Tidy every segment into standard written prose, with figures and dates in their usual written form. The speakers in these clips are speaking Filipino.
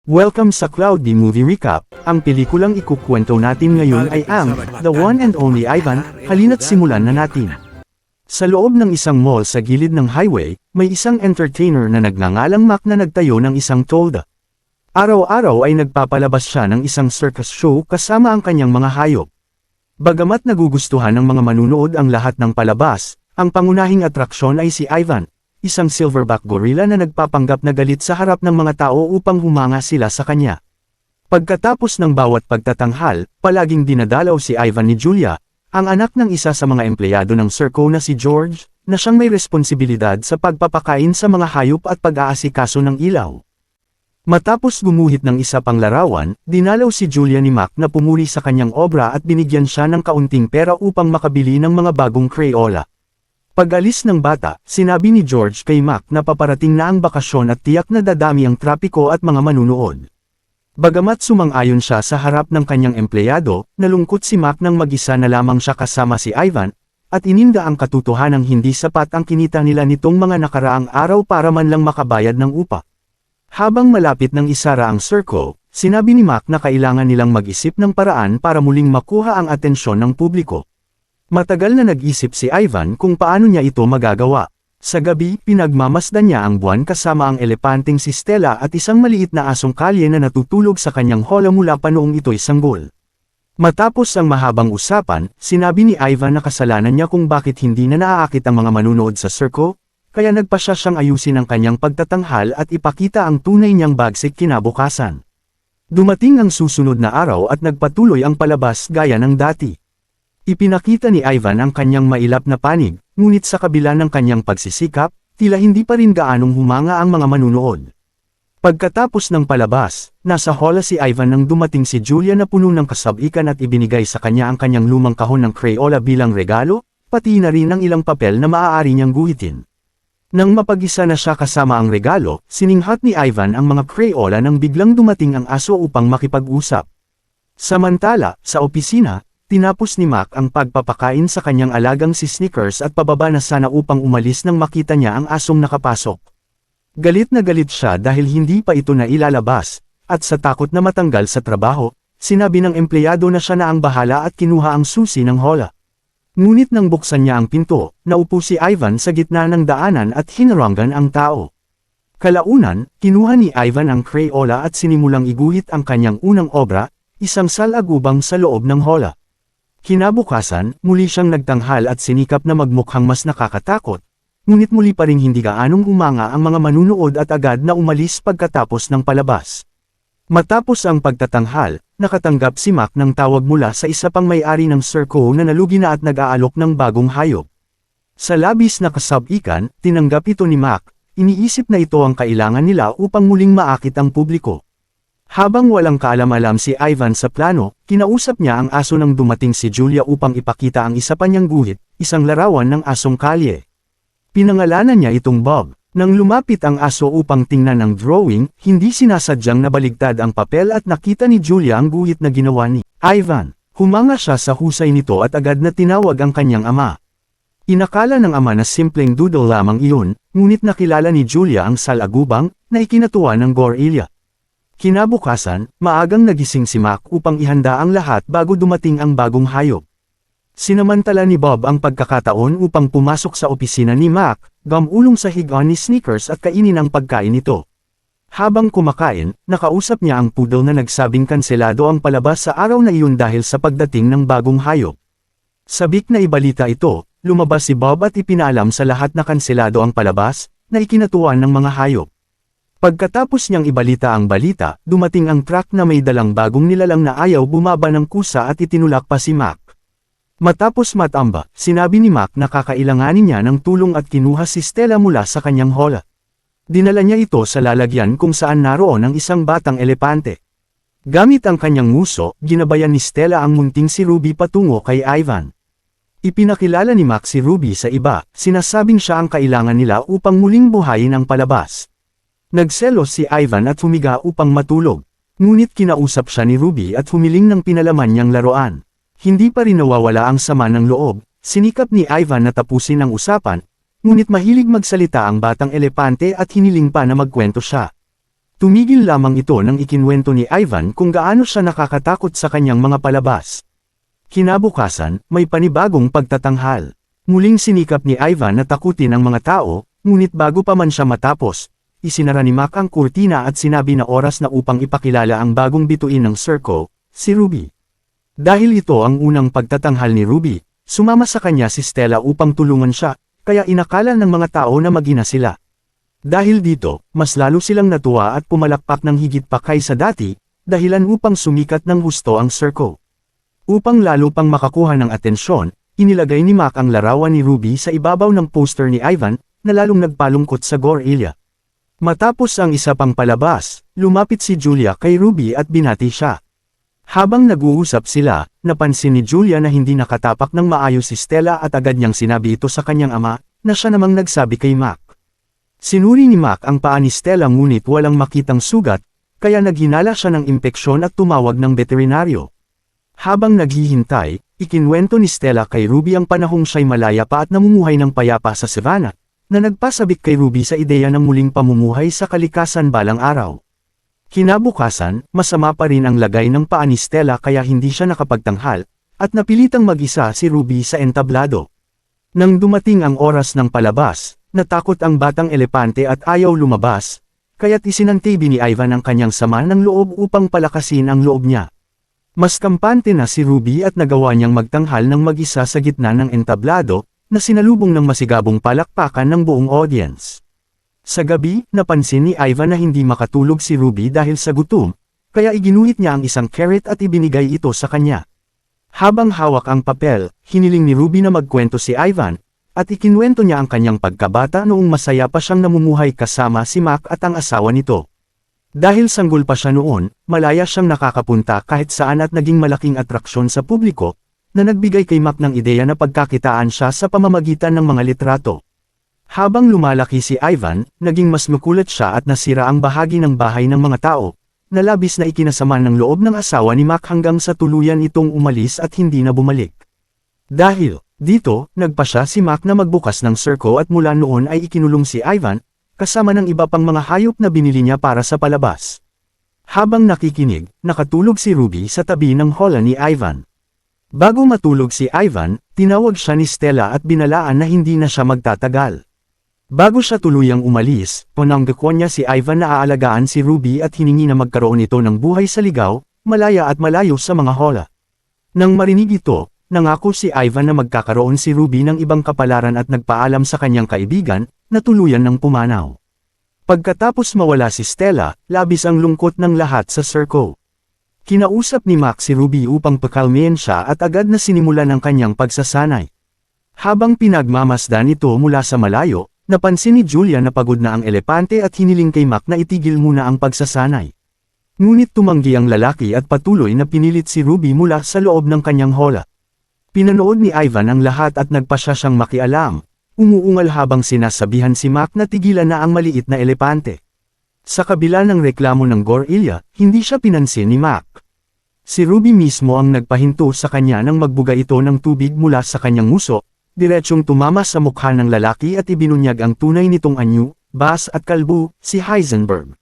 Welcome sa Cloudy Movie Recap. Ang pelikulang ikukwento natin ngayon ay ang The One and Only Ivan. Halina't simulan na natin. Sa loob ng isang mall sa gilid ng highway, may isang entertainer na nagngangalang Mac na nagtayo ng isang tolda. Araw-araw ay nagpapalabas siya ng isang circus show kasama ang kanyang mga hayop. Bagamat nagugustuhan ng mga manunood ang lahat ng palabas, ang pangunahing atraksyon ay si Ivan, isang silverback gorilla na nagpapanggap na galit sa harap ng mga tao upang humanga sila sa kanya. Pagkatapos ng bawat pagtatanghal, palaging dinadalaw si Ivan ni Julia, ang anak ng isa sa mga empleyado ng circo na si George, na siyang may responsibilidad sa pagpapakain sa mga hayop at pag-aasikaso ng ilaw. Matapos gumuhit ng isa pang larawan, dinalaw si Julia ni Mac na pumuri sa kanyang obra at binigyan siya ng kaunting pera upang makabili ng mga bagong Crayola. Pag-alis ng bata, sinabi ni George kay Mac na paparating na ang bakasyon at tiyak na dadami ang trapiko at mga manunood. Bagamat sumang-ayon siya sa harap ng kanyang empleyado, nalungkot si Mac nang mag-isa na lamang siya kasama si Ivan, at ininda ang katotohanang hindi sapat ang kinita nila nitong mga nakaraang araw para man lang makabayad ng upa. Habang malapit ng isara ang circo, sinabi ni Mac na kailangan nilang mag-isip ng paraan para muling makuha ang atensyon ng publiko. Matagal na nag-isip si Ivan kung paano niya ito magagawa. Sa gabi, pinagmamasdan niya ang buwan kasama ang elepanteng si Stella at isang maliit na asong kalye na natutulog sa kanyang hola mula pa noong ito'y sanggol. Matapos ang mahabang usapan, sinabi ni Ivan na kasalanan niya kung bakit hindi na naaakit ang mga manunood sa circo, kaya nagpasya siyang ayusin ang kanyang pagtatanghal at ipakita ang tunay niyang bagsik kinabukasan. Dumating ang susunod na araw at nagpatuloy ang palabas gaya ng dati. Ipinakita ni Ivan ang kanyang mailap na panig, ngunit sa kabila ng kanyang pagsisikap, tila hindi pa rin gaanong humanga ang mga manunood. Pagkatapos ng palabas, nasa hola si Ivan nang dumating si Julia na puno ng kasabikan at ibinigay sa kanya ang kanyang lumang kahon ng Crayola bilang regalo, pati na rin ang ilang papel na maaari niyang guhitin. Nang mapag-isa na siya kasama ang regalo, sininghat ni Ivan ang mga Crayola nang biglang dumating ang aso upang makipag-usap. Samantala, sa opisina, tinapos ni Mac ang pagpapakain sa kanyang alagang si Snickers at pababa na sana upang umalis nang makita niya ang asong nakapasok. Galit na galit siya dahil hindi pa ito na ilalabas, at sa takot na matanggal sa trabaho, sinabi ng empleyado na siya na ang bahala at kinuha ang susi ng hola. Ngunit nang buksan niya ang pinto, naupo si Ivan sa gitna ng daanan at hinarangan ang tao. Kalaunan, kinuha ni Ivan ang Crayola at sinimulang iguhit ang kanyang unang obra, isang salagubang sa loob ng hola. Kinabukasan, muli siyang nagtanghal at sinikap na magmukhang mas nakakatakot, ngunit muli pa ring hindi gaanong umanga ang mga manunood at agad na umalis pagkatapos ng palabas. Matapos ang pagtatanghal, nakatanggap si Mac ng tawag mula sa isa pang may-ari ng circo na nalugi na at nag-aalok ng bagong hayop. Sa labis na kasabikan, tinanggap ito ni Mac, iniisip na ito ang kailangan nila upang muling maakit ang publiko. Habang walang kaalam-alam si Ivan sa plano, kinausap niya ang aso nang dumating si Julia upang ipakita ang isa pa niyang guhit, isang larawan ng asong kalye. Pinangalanan niya itong Bob. Nang lumapit ang aso upang tingnan ang drawing, hindi sinasadyang nabaligtad ang papel at nakita ni Julia ang guhit na ginawa ni Ivan. Humanga siya sa husay nito at agad na tinawag ang kanyang ama. Inakala ng ama na simpleng doodle lamang iyon, ngunit nakilala ni Julia ang salagubang na ikinatuwa ng gorilla. Kinabukasan, maagang nagising si Mac upang ihanda ang lahat bago dumating ang bagong hayop. Sinamantala ni Bob ang pagkakataon upang pumasok sa opisina ni Mac, gamulong sa higaan ni Snickers at kainin ang pagkain nito. Habang kumakain, nakausap niya ang poodle na nagsabing kanselado ang palabas sa araw na iyon dahil sa pagdating ng bagong hayop. Sabik na ibalita ito, lumabas si Bob at ipinaalam sa lahat na kanselado ang palabas, na ikinatuwa ng mga hayop. Pagkatapos niyang ibalita ang balita, dumating ang truck na may dalang bagong nilalang na ayaw bumaba ng kusa at itinulak pa si Mac. Matapos matamba, sinabi ni Mac na kakailanganin niya ng tulong at kinuha si Stella mula sa kanyang hola. Dinala niya ito sa lalagyan kung saan naroon ang isang batang elepante. Gamit ang kanyang nguso, ginabayan ni Stella ang munting si Ruby patungo kay Ivan. Ipinakilala ni Mac si Ruby sa iba, sinasabing siya ang kailangan nila upang muling buhayin ang palabas. Nagselos si Ivan at humiga upang matulog, ngunit kinausap siya ni Ruby at humiling ng pinalaman niyang laruan. Hindi pa rin nawawala ang sama ng loob, sinikap ni Ivan na tapusin ang usapan, ngunit mahilig magsalita ang batang elepante at hiniling pa na magkwento siya. Tumigil lamang ito nang ikinwento ni Ivan kung gaano siya nakakatakot sa kanyang mga palabas. Kinabukasan, may panibagong pagtatanghal. Muling sinikap ni Ivan na takutin ang mga tao, ngunit bago pa man siya matapos, isinara ni Mac ang kurtina at sinabi na oras na upang ipakilala ang bagong bituin ng circo, si Ruby. Dahil ito ang unang pagtatanghal ni Ruby, sumama sa kanya si Stella upang tulungan siya, kaya inakala ng mga tao na mag-ina sila. Dahil dito, mas lalo silang natuwa at pumalakpak ng higit pa kaysa dati, dahilan upang sumikat ng husto ang circo. Upang lalo pang makakuha ng atensyon, inilagay ni Mac ang larawan ni Ruby sa ibabaw ng poster ni Ivan, na lalong nagpalungkot sa Gorilya. Matapos ang isa pang palabas, lumapit si Julia kay Ruby at binati siya. Habang nag-uusap sila, napansin ni Julia na hindi nakatapak ng maayos si Stella at agad niyang sinabi ito sa kanyang ama, na siya namang nagsabi kay Mac. Sinuri ni Mac ang paa ni Stella ngunit walang makitang sugat, kaya naghinala siya ng impeksyon at tumawag ng veterinaryo. Habang naghihintay, ikinwento ni Stella kay Ruby ang panahong siya'y malaya pa at namumuhay ng payapa sa Savannah, na nagpasabik kay Ruby sa ideya ng muling pamumuhay sa kalikasan balang araw. Kinabukasan, masama pa rin ang lagay ng paa ni Stella kaya hindi siya nakapagtanghal, at napilitang mag-isa si Ruby sa entablado. Nang dumating ang oras ng palabas, natakot ang batang elepante at ayaw lumabas, kaya't isinantibi ni Ivan ang kanyang sama ng loob upang palakasin ang loob niya. Mas kampante na si Ruby at nagawa niyang magtanghal ng mag-isa sa gitna ng entablado, na sinalubong ng masigabong palakpakan ng buong audience. Sa gabi, napansin ni Ivan na hindi makatulog si Ruby dahil sa gutom, kaya iginuhit niya ang isang carrot at ibinigay ito sa kanya. Habang hawak ang papel, hiniling ni Ruby na magkwento si Ivan, at ikinwento niya ang kanyang pagkabata noong masaya pa siyang namumuhay kasama si Mac at ang asawa nito. Dahil sanggol pa siya noon, malaya siyang nakakapunta kahit saan at naging malaking atraksyon sa publiko, na nagbigay kay Mac ng ideya na pagkakitaan siya sa pamamagitan ng mga litrato. Habang lumalaki si Ivan, naging mas makulat siya at nasira ang bahagi ng bahay ng mga tao, na labis na ikinasama ng loob ng asawa ni Mac hanggang sa tuluyan itong umalis at hindi na bumalik. Dahil dito, nagpa siya si Mac na magbukas ng circo at mula noon ay ikinulong si Ivan, kasama ng iba pang mga hayop na binili niya para sa palabas. Habang nakikinig, nakatulog si Ruby sa tabi ng hola ni Ivan. Bago matulog si Ivan, tinawag siya ni Stella at binalaan na hindi na siya magtatagal. Bago siya tuluyang umalis, pinanggakwan niya si Ivan na aalagaan si Ruby at hiningi na magkaroon ito ng buhay sa ligaw, malaya at malayo sa mga hola. Nang marinig ito, nangako si Ivan na magkakaroon si Ruby ng ibang kapalaran at nagpaalam sa kanyang kaibigan, na tuluyan ng pumanaw. Pagkatapos mawala si Stella, labis ang lungkot ng lahat sa circo. Kinausap ni Mac si Ruby upang pakalmihin siya at agad na sinimulan ang kanyang pagsasanay. Habang pinagmamasdan ito mula sa malayo, napansin ni Julia na pagod na ang elepante at hiniling kay Mac na itigil muna ang pagsasanay. Ngunit tumanggi ang lalaki at patuloy na pinilit si Ruby mula sa loob ng kanyang hola. Pinanood ni Ivan ang lahat at nagpasya siyang makialam, umuungal habang sinasabihan si Mac na tigilan na ang maliit na elepante. Sa kabila ng reklamo ng Gorilya, hindi siya pinansin ni Mac. Si Ruby mismo ang nagpahinto sa kanya nang magbuga ito ng tubig mula sa kanyang nguso, diretsyong tumama sa mukha ng lalaki at ibinunyag ang tunay nitong anyo, bas at kalbo, si Heisenberg.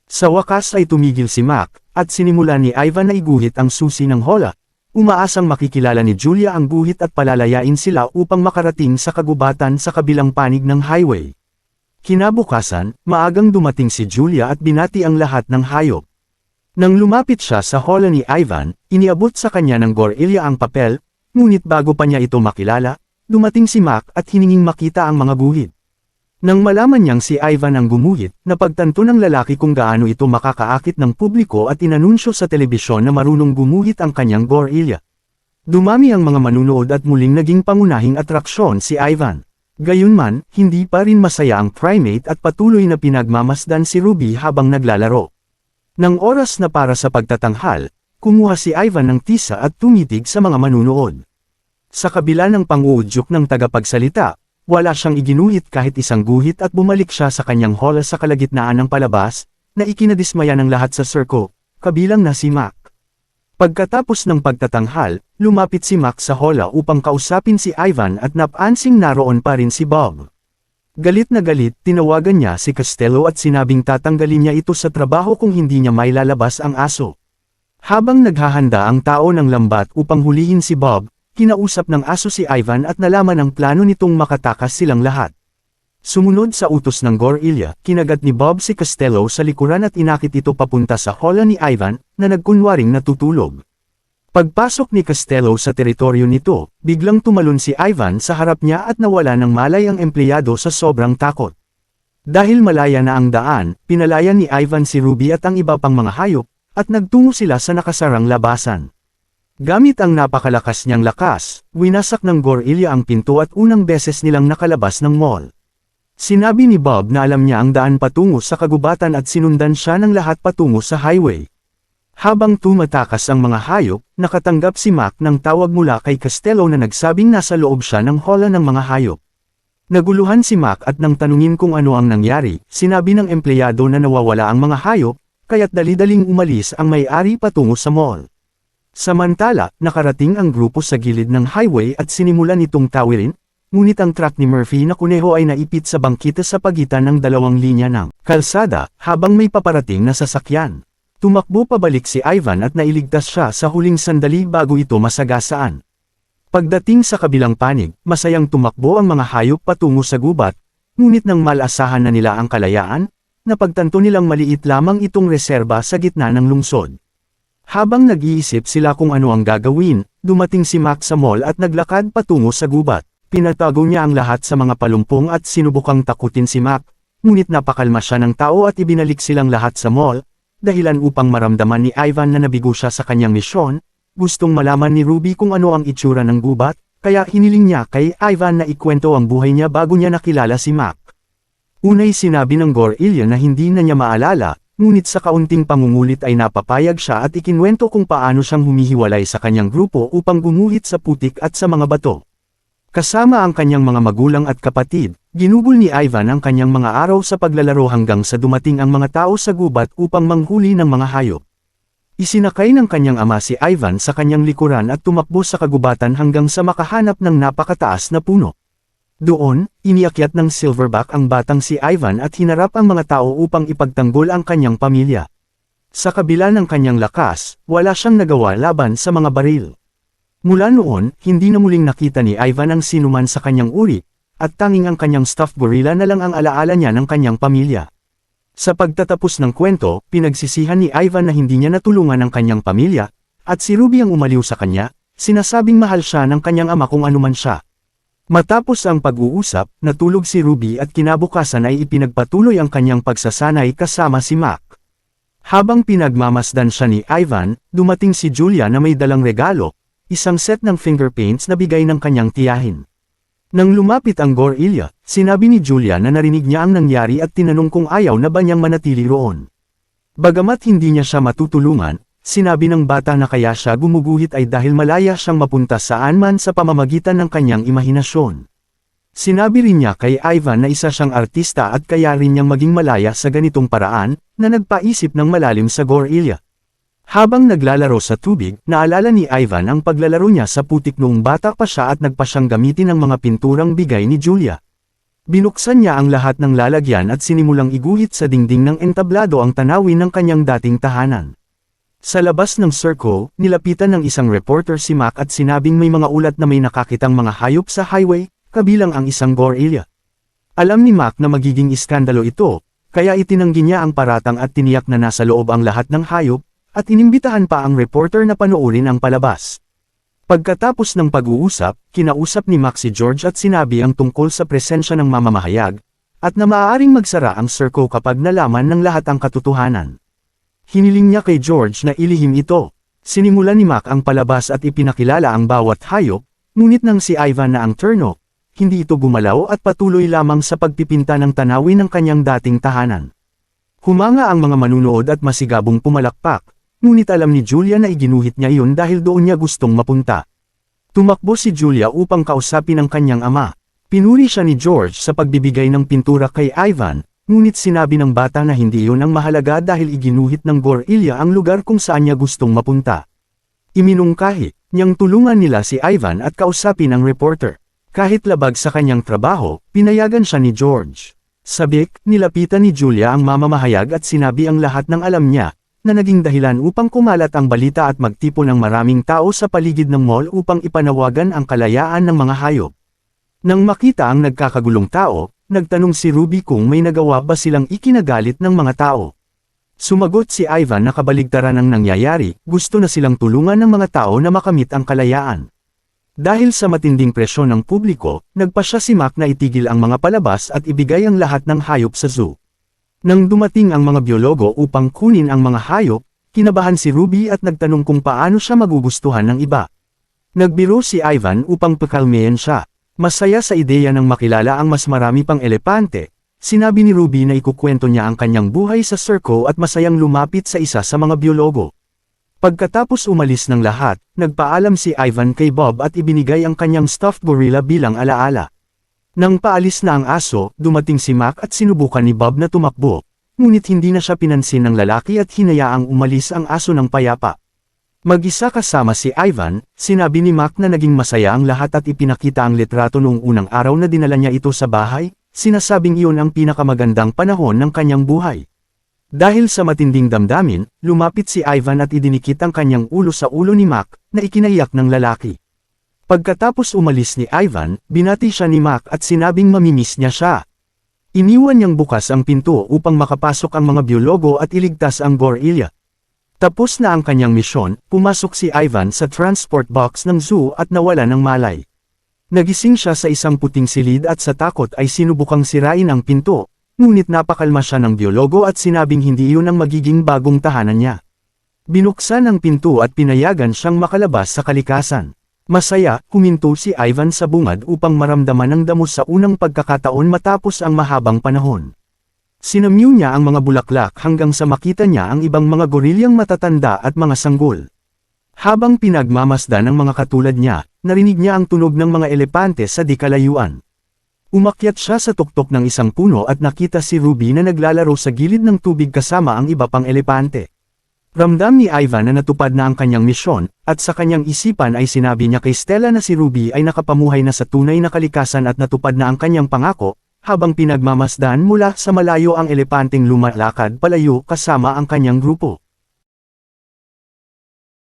Sa wakas ay tumigil si Mac, at sinimula ni Ivan na iguhit ang susi ng hola. Umaasang makikilala ni Julia ang guhit at palalayain sila upang makarating sa kagubatan sa kabilang panig ng highway. Kinabukasan, maagang dumating si Julia at binati ang lahat ng hayop. Nang lumapit siya sa hola ni Ivan, iniabot sa kanya ng Gorilya ang papel, ngunit bago pa niya ito makilala, dumating si Mac at hininging makita ang mga guhit. Nang malaman niyang si Ivan ang gumuhit, napagtanto ng lalaki kung gaano ito makakaakit ng publiko at inanunsyo sa telebisyon na marunong gumuhit ang kanyang Gorilya. Dumami ang mga manunood at muling naging pangunahing atraksyon si Ivan. Gayunman, hindi pa rin masaya ang primate at patuloy na pinagmamasdan si Ruby habang naglalaro. Nang oras na para sa pagtatanghal, kumuha si Ivan ng tisa at tumitig sa mga manunood. Sa kabila ng panguudyok ng tagapagsalita, wala siyang iginuhit kahit isang guhit at bumalik siya sa kanyang hola sa kalagitnaan ng palabas, na ikinadismaya ng lahat sa circo, kabilang na si Mac. Pagkatapos ng pagtatanghal, lumapit si Mac sa hola upang kausapin si Ivan at napansing naroon pa rin si Bob. Galit na galit, tinawagan niya si Costello at sinabing tatanggalin niya ito sa trabaho kung hindi niya mailalabas ang aso. Habang naghahanda ang tao ng lambat upang hulihin si Bob, kinausap ng aso si Ivan at nalaman ang plano nitong makatakas silang lahat. Sumunod sa utos ng gorilla, kinagat ni Bob si Costello sa likuran at inakit ito papunta sa hola ni Ivan, na nagkunwaring natutulog. Pagpasok ni Costello sa teritoryo nito, biglang tumalon si Ivan sa harap niya at nawala ng malay ang empleyado sa sobrang takot. Dahil malaya na ang daan, pinalaya ni Ivan si Ruby at ang iba pang mga hayop, at nagtungo sila sa nakasarang labasan. Gamit ang napakalakas niyang lakas, winasak ng gorilla ang pinto at unang beses nilang nakalabas ng mall. Sinabi ni Bob na alam niya ang daan patungo sa kagubatan at sinundan siya ng lahat patungo sa highway. Habang tumatakas ang mga hayop, nakatanggap si Mac ng tawag mula kay Costello na nagsabing nasa loob siya ng hola ng mga hayop. Naguluhan si Mac at nang tanungin kung ano ang nangyari, sinabi ng empleyado na nawawala ang mga hayop, kaya't dali-daling umalis ang may-ari patungo sa mall. Samantala, nakarating ang grupo sa gilid ng highway at sinimulan itong tawirin, ngunit ang truck ni Murphy na kuneho ay naipit sa bangkita sa pagitan ng dalawang linya ng kalsada, habang may paparating na sasakyan. Tumakbo pabalik si Ivan at nailigtas siya sa huling sandali bago ito masagasaan. Pagdating sa kabilang panig, masayang tumakbo ang mga hayop patungo sa gubat, ngunit nang malasahan na nila ang kalayaan, napagtanto nilang maliit lamang itong reserba sa gitna ng lungsod. Habang nag-iisip sila kung ano ang gagawin, dumating si Mac sa mall at naglakad patungo sa gubat. Pinatago niya ang lahat sa mga palumpong at sinubukang takutin si Mac, ngunit napakalma siya ng tao at ibinalik silang lahat sa mall, dahilan upang maramdaman ni Ivan na nabigo siya sa kanyang misyon. Gustong malaman ni Ruby kung ano ang itsura ng gubat, kaya hiniling niya kay Ivan na ikwento ang buhay niya bago niya nakilala si Mac. Unay sinabi ng gorilla na hindi na niya maalala, ngunit sa kaunting pangungulit ay napapayag siya at ikinwento kung paano siyang humihiwalay sa kanyang grupo upang gumuhit sa putik at sa mga bato. Kasama ang kanyang mga magulang at kapatid, ginugol ni Ivan ang kanyang mga araw sa paglalaro hanggang sa dumating ang mga tao sa gubat upang manghuli ng mga hayop. Isinakay ng kanyang ama si Ivan sa kanyang likuran at tumakbo sa kagubatan hanggang sa makahanap ng napakataas na puno. Doon, iniakyat ng Silverback ang batang si Ivan at hinarap ang mga tao upang ipagtanggol ang kanyang pamilya. Sa kabila ng kanyang lakas, wala siyang nagawa laban sa mga baril. Mula noon, hindi na muling nakita ni Ivan ang sinuman sa kanyang uri, at tanging ang kanyang stuffed gorilla na lang ang alaala niya ng kanyang pamilya. Sa pagtatapos ng kwento, pinagsisihan ni Ivan na hindi niya natulungan ang kanyang pamilya, at si Ruby ang umaliw sa kanya, sinasabing mahal siya ng kanyang ama kung anuman siya. Matapos ang pag-uusap, natulog si Ruby at kinabukasan ay ipinagpatuloy ang kanyang pagsasanay kasama si Mac. Habang pinagmamasdan siya ni Ivan, dumating si Julia na may dalang regalo, isang set ng finger paints na bigay ng kanyang tiyahin. Nang lumapit ang gorilla, sinabi ni Julia na narinig niya ang nangyari at tinanong kung ayaw na ba niyang manatili roon. Bagamat hindi niya siya matutulungan, sinabi ng bata na kaya siya gumuguhit ay dahil malaya siyang mapunta saan man sa pamamagitan ng kanyang imahinasyon. Sinabi rin niya kay Ivan na isa siyang artista at kaya rin niyang maging malaya sa ganitong paraan, na nagpaisip ng malalim sa gorilla. Habang naglalaro sa tubig, naalala ni Ivan ang paglalaro niya sa putik noong bata pa siya at nagpa siyang gamitin ang mga pinturang bigay ni Julia. Binuksan niya ang lahat ng lalagyan at sinimulang iguhit sa dingding ng entablado ang tanawin ng kanyang dating tahanan. Sa labas ng circle, nilapitan ng isang reporter si Mac at sinabing may mga ulat na may nakakitang mga hayop sa highway, kabilang ang isang gorilla. Alam ni Mac na magiging iskandalo ito, kaya itinanggi niya ang paratang at tiniyak na nasa loob ang lahat ng hayop, at inimbitahan pa ang reporter na panoorin ang palabas. Pagkatapos ng pag-uusap, kinausap ni Mac si George at sinabi ang tungkol sa presensya ng mamamahayag, at na maaaring magsara ang circle kapag nalaman ng lahat ang katotohanan. Hiniling niya kay George na ilihim ito. Sinimulan ni Mac ang palabas at ipinakilala ang bawat hayop, ngunit nang si Ivan na ang turno, hindi ito gumalaw at patuloy lamang sa pagpipinta ng tanawin ng kanyang dating tahanan. Humanga ang mga manunood at masigabong pumalakpak. Ngunit alam ni Julia na iginuhit niya iyon dahil doon niya gustong mapunta. Tumakbo si Julia upang kausapin ang kanyang ama. Pinuri siya ni George sa pagbibigay ng pintura kay Ivan, ngunit sinabi ng bata na hindi iyon ang mahalaga dahil iginuhit ng gorilla ang lugar kung saan niya gustong mapunta. Iminungkahi niyang tulungan nila si Ivan at kausapin ang reporter. Kahit labag sa kanyang trabaho, pinayagan siya ni George. Sabik, nilapitan ni Julia ang mamamahayag at sinabi ang lahat ng alam niya, na naging dahilan upang kumalat ang balita at magtipon ng maraming tao sa paligid ng mall upang ipanawagan ang kalayaan ng mga hayop. Nang makita ang nagkakagulong tao, nagtanong si Ruby kung may nagawa ba silang ikinagalit ng mga tao. Sumagot si Ivan na kabaligtaran ang nangyayari, gusto na silang tulungan ng mga tao na makamit ang kalayaan. Dahil sa matinding presyon ng publiko, nagpasya si Mac na itigil ang mga palabas at ibigay ang lahat ng hayop sa zoo. Nang dumating ang mga biologo upang kunin ang mga hayop, kinabahan si Ruby at nagtanong kung paano siya magugustuhan ng iba. Nagbiro si Ivan upang pakalmehan siya. Masaya sa ideya ng makilala ang mas marami pang elepante. Sinabi ni Ruby na ikukwento niya ang kanyang buhay sa circo at masayang lumapit sa isa sa mga biologo. Pagkatapos umalis ng lahat, nagpaalam si Ivan kay Bob at ibinigay ang kanyang stuffed gorilla bilang alaala. Nang paalis na ang aso, dumating si Mac at sinubukan ni Bob na tumakbo, ngunit hindi na siya pinansin ng lalaki at hinayaang umalis ang aso ng payapa. Mag-isa kasama si Ivan, sinabi ni Mac na naging masaya ang lahat at ipinakita ang litrato noong unang araw na dinala niya ito sa bahay, sinasabing iyon ang pinakamagandang panahon ng kanyang buhay. Dahil sa matinding damdamin, lumapit si Ivan at idinikit ang kanyang ulo sa ulo ni Mac, na ikinaiyak ng lalaki. Pagkatapos umalis ni Ivan, binati siya ni Mac at sinabing mamimiss niya siya. Iniwan niyang bukas ang pinto upang makapasok ang mga biologo at iligtas ang gorilla. Tapos na ang kanyang misyon, pumasok si Ivan sa transport box ng zoo at nawala ng malay. Nagising siya sa isang puting silid at sa takot ay sinubukang sirain ang pinto. Ngunit napakalma siya ng biologo at sinabing hindi iyon ang magiging bagong tahanan niya. Binuksan ang pinto at pinayagan siyang makalabas sa kalikasan. Masaya, huminto si Ivan sa bungad upang maramdaman ang damo sa unang pagkakataon matapos ang mahabang panahon. Sinamyu niya ang mga bulaklak hanggang sa makita niya ang ibang mga gorilyang matatanda at mga sanggol. Habang pinagmamasdan ng mga katulad niya, narinig niya ang tunog ng mga elepante sa di kalayuan. Umakyat siya sa tuktok ng isang puno at nakita si Ruby na naglalaro sa gilid ng tubig kasama ang iba pang elepante. Ramdam ni Ivan na natupad na ang kanyang misyon, at sa kanyang isipan ay sinabi niya kay Stella na si Ruby ay nakapamuhay na sa tunay na kalikasan at natupad na ang kanyang pangako, habang pinagmamasdan mula sa malayo ang elepanteng lumalakad palayo kasama ang kanyang grupo.